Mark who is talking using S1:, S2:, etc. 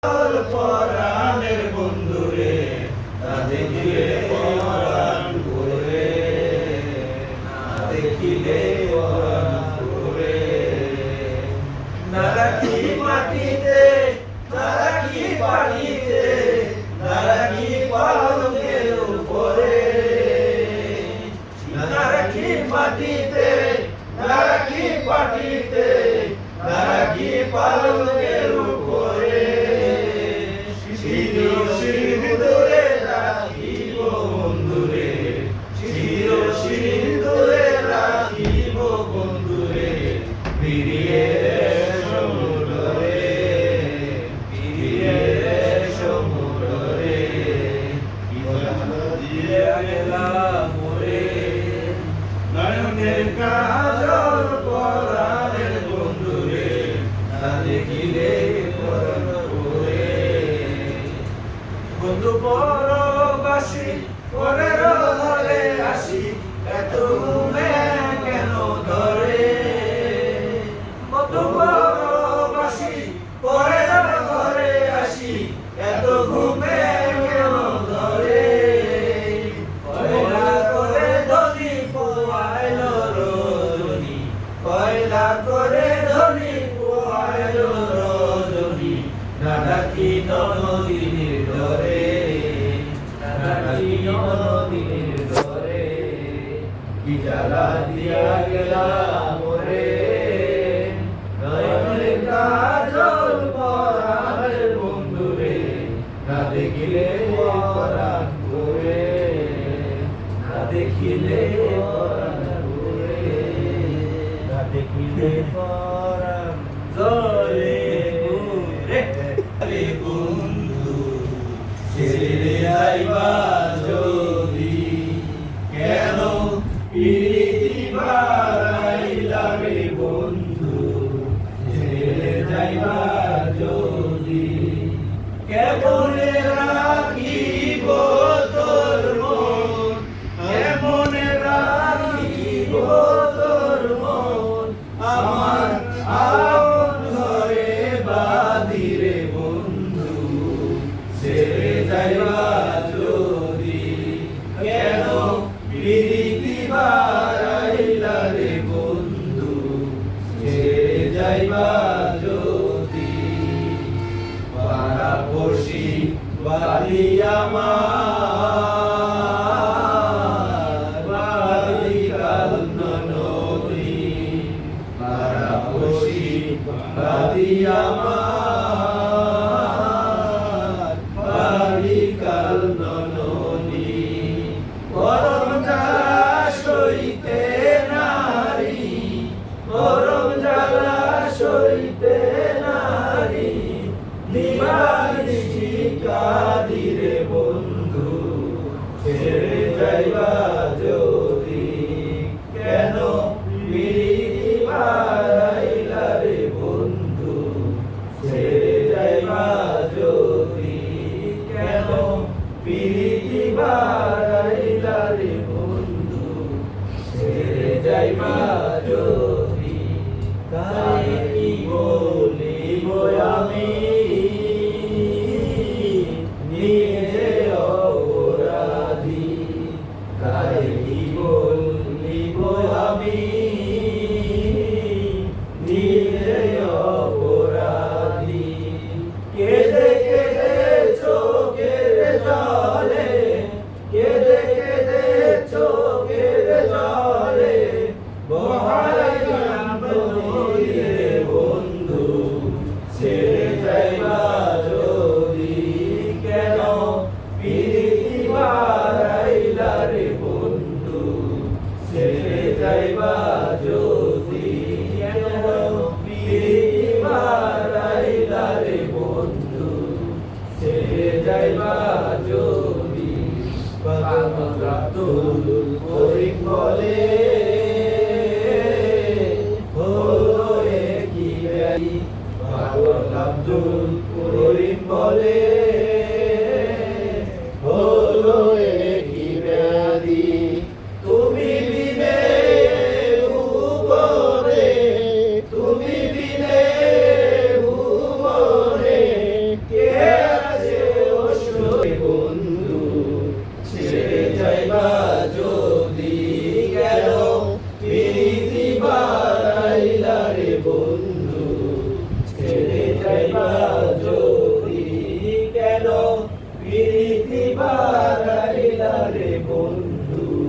S1: পরাণের বন্ধুরে না দেখিলে পরাণ করে, না দেখিলে পরাণ করে। না রাখি মাটিতে, না রাখি পানিতে, না রাখি পালকের উপরে। না রাখি মাটিতে, না রাখি পানিতে, না রাখি পালকের উপরে। চির সিঁদুরে রাখিব বন্ধুরে, চির সিঁদুরে রাখিব বন্ধুরে। ফিরিয়ে এসো মোরে, ফিরিয়ে এসো মোরে। দিয়া গেলা মোরে, নয়নের কাজল পরাণের বন্ধুরে না দেখিলে পরাণ করে। বন্ধু পরবাসী পরের ঘরে আসি, এত ঘুমে কেন ধরে। বন্ধু পরবাসী পরের ঘরে আসি, এত ঘুমে কেন ধরে। কয়লা করে ধনী পোয়াইল রজনী, কয়লা করে ধনী পোয়াইল রজনী। না ডাকি নদীর ডরে, না ডাকি নদীর ডরে। কি জ্বালা দিয়া গেলা মোরে, নয়নের কাজল পরাণের বন্ধুরে না দেখিলে পরাণ করে, না দেখিলে পরাণ করে, না দেখিলে পরাণ জলে। রে বন্ধু ছেড়ে যাইবা যদি, কেন প্রীতি বাড়াইলা রে বন্ধু ছেড়ে যাইবা যদি। কেমনে রাখিব তোর মন, কেমনে রাখিব তোর মন। আমার আপন ঘরে বাঁধিরে বন্ধু ছেড়ে যাইবা যদি। কেন প্রীতি বাড়াইলা রে বন্ধু ছেড়ে যাইবা যদি। পাড়াপড়শি বাড়ি আমার, বালিকাল ননদী। পাড়াপড়শি বাড়ি আমার, বালিকাল ননদী। গরম জ্বালা সইতে নারী, গরম জ্বালা সইতে নারী। নিবানিশি কাঁদিরে বন্ধু ছেড়ে যাইবা যদি। কেন প্রীতি বাড়াইলা রে বন্ধু ছেড়ে যাইবা যদি। কেন প্রীতি বাড়াইলা রে বন্ধু ছেড়ে যাইবা যদি। কারে কি বলিব আমি নিজে অপরাধী, কারে কি বলিব আমি নিজে অপরাধী। কেঁদে কেঁদে চোখের জলে, কেঁদে কেঁদে চোখের জলে বহাইলাম নদীরে বন্ধু ছেড়ে যাইবা যদি। কেন প্রীতি বাড়াইলা রে বন্ধু ছেড়ে যাইবা যদি। কেন প্রীতি বাড়াইলা রে বন্ধু ছেড়ে যাইবা যদি। পাগল আব্দুল করিম বলে, হলো কি ব্যাধি। পাগল আব্দুল করিম বলে, হলো কি ব্যাধি। তুমি বিনে ভুবনে, তুমি বিনে ভুবনে কে বন্ধু